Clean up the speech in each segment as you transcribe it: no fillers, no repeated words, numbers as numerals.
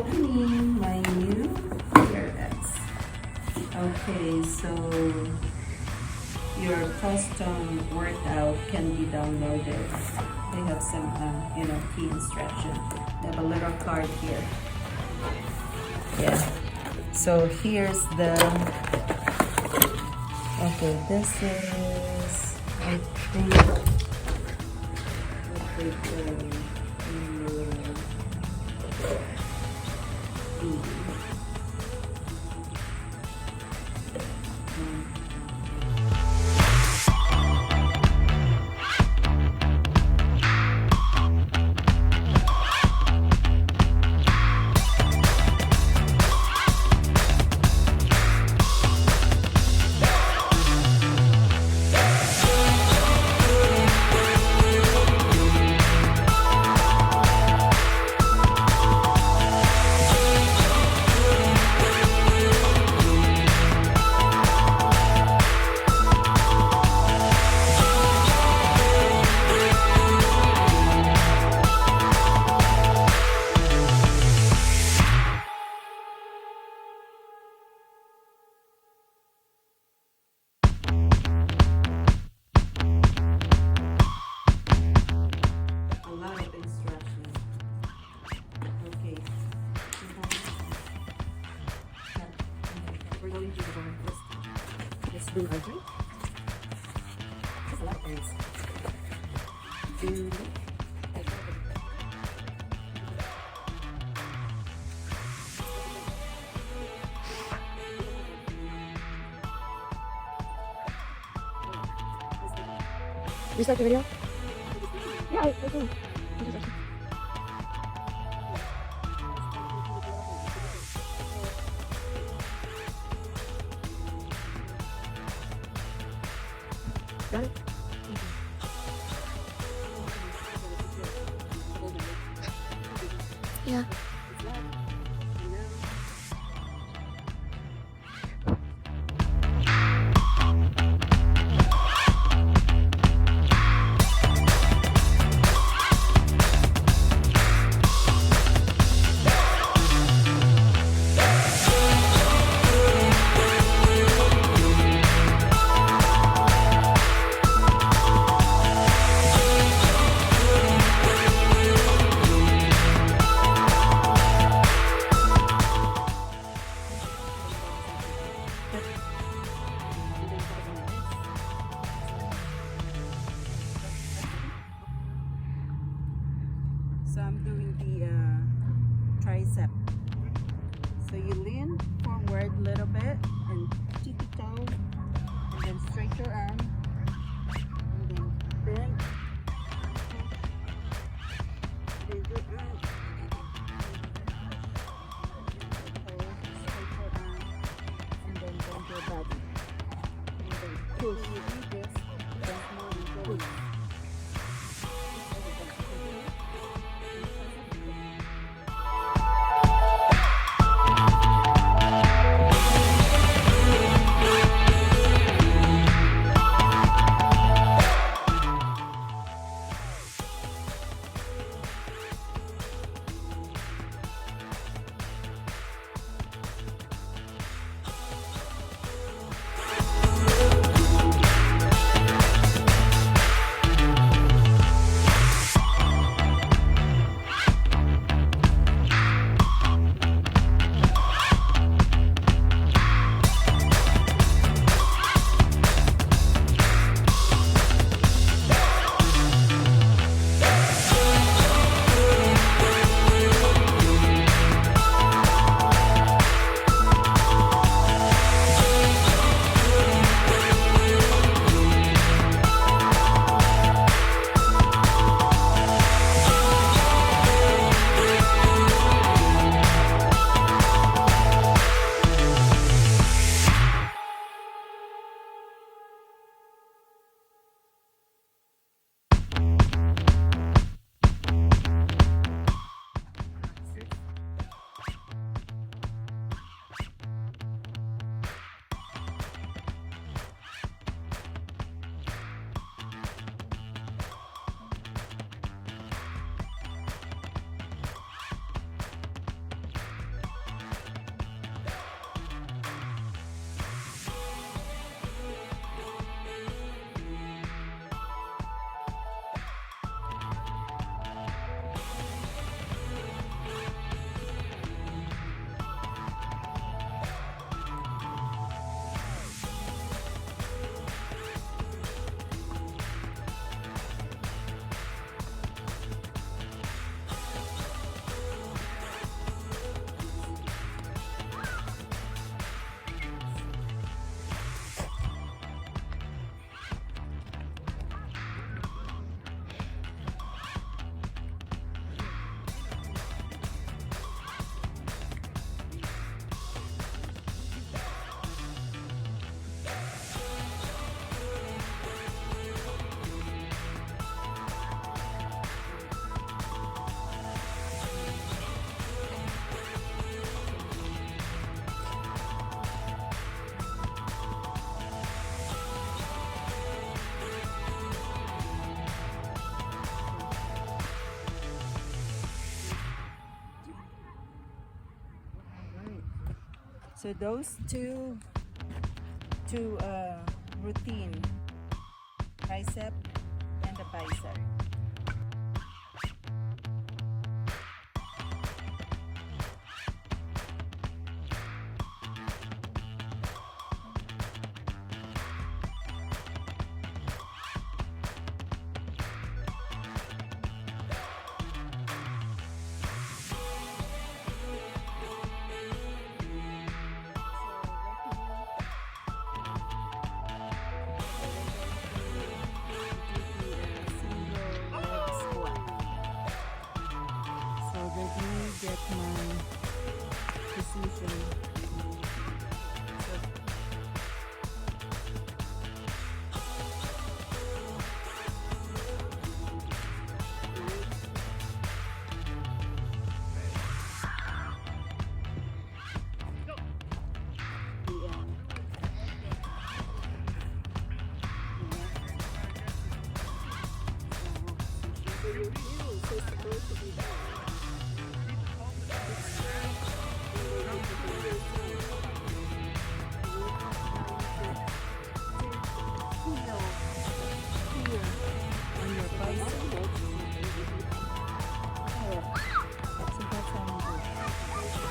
opening my new PRX. Okay, so your custom workout can be downloaded. They have some, key instruction. They have a little card here. Yeah. So here's the. Okay, this is. I think. Let's do our drink. There's a lot of things. You start the video? Yeah, I do. Got it? Yeah. So I'm doing the tricep. So you lean forward a little bit and tippy toe, and then straight your arm, and then bend. Bend your arm. Straight your arm, and then bend your body. And then push. You do this, then more and push. So those two routine, tricep and the bicep. Get my position.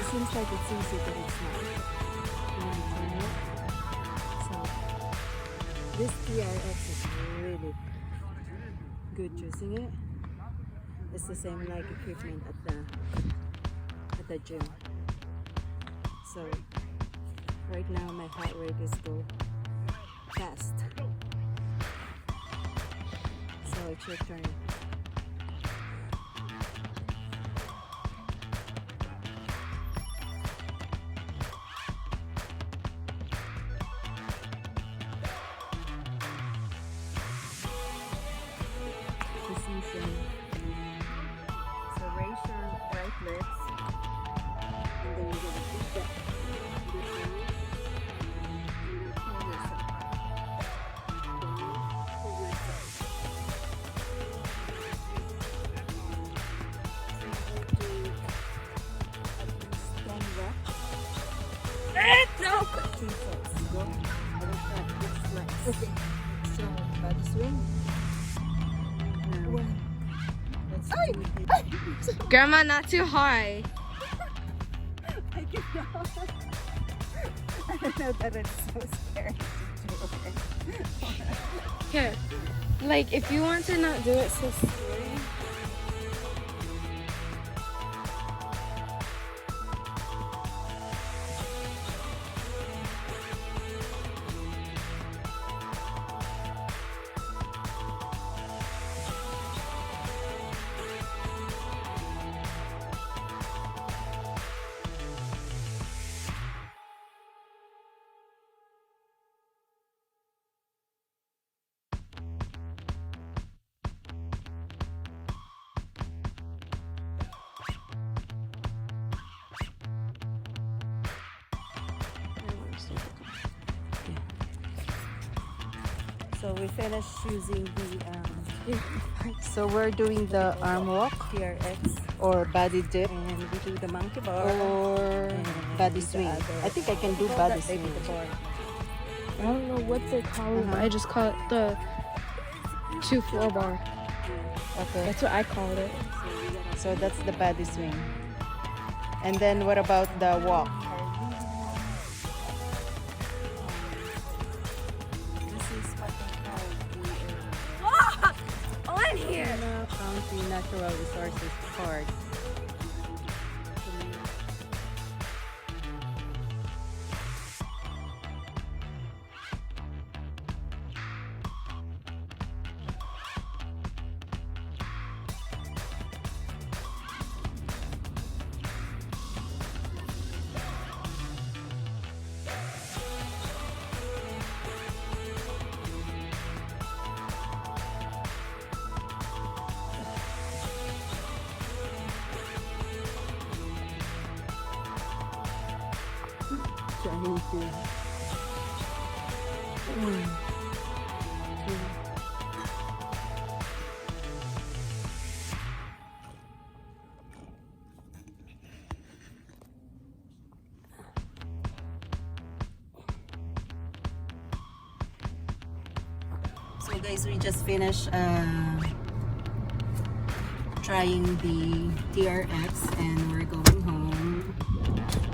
Seems like it's easy, but it's not. So this TRX is really good using it. It's the same like equipment at the gym. So right now my heart rate is go fast. So it's your turn. So raise your right legs and then you're going to keep that this way and then pull yourself up. Pull yourself. So you go to at least 10 reps. No! 2 sets. Go. I will try this flex. Okay. So body swing. Grandma, not too high. I know that it's so scary to do it. Here, like if you want to not do it so scary. So we finished using the so we're doing the arm walk, TRX, or body dip, and we do the monkey bar Or body swing. I think I can do body swing. I don't know what they call it. I just call it the 2-4 bar. Okay. That's what I called it. So that's the body swing. And then what about the walk? This is what they call On here. the County Natural Resources Card. Trying to guys, we just finished trying the TRX and we're going home.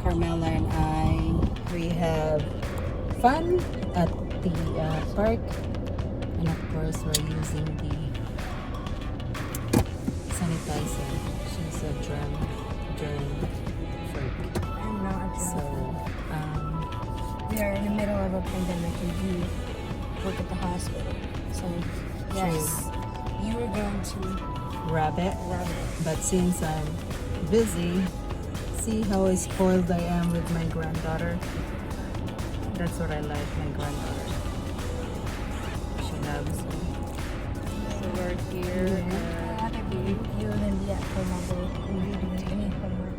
Carmela and I, we have fun at the park, and of course we're using the sanitizer. She's a germ freak. I'm not a So we are in the middle of a pandemic and you work at the hospital. So yes, you were going to rabbit. But since I'm busy, see how spoiled I am with my granddaughter. That's what I like, my granddaughter. She loves me. So we're here. You and the actual mother and doing any homework.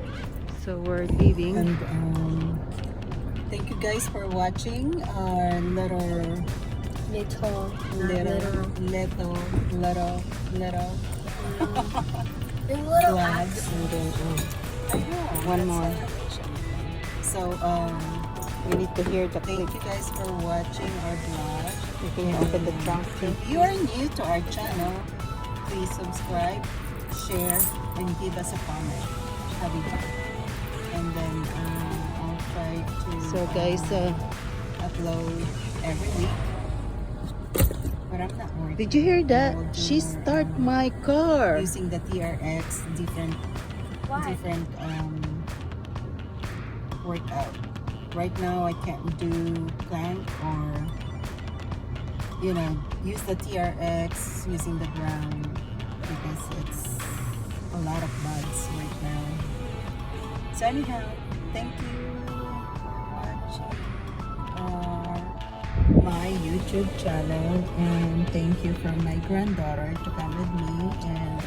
So we're leaving. And thank you guys for watching our little Little vlogs. And then one more. So we need to hear the clip. Thank you guys for watching our vlog. You can open the trunk. If you are new to our channel, please subscribe, share, and give us a comment. And then I'll try to So guys, upload every week. But I'm not worried. did you hear that? I'll do She more, start my car. using the TRX different workout. Right now I can't do plank or use the TRX using the ground because it's a lot of bugs right now. So anyhow, thank you for watching my YouTube channel, and thank you for my granddaughter to come with me and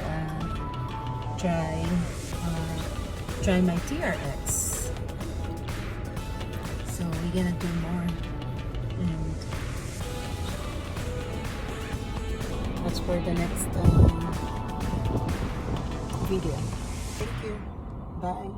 try my TRX. So we're gonna do more, and that's for the next video. Thank you. Bye.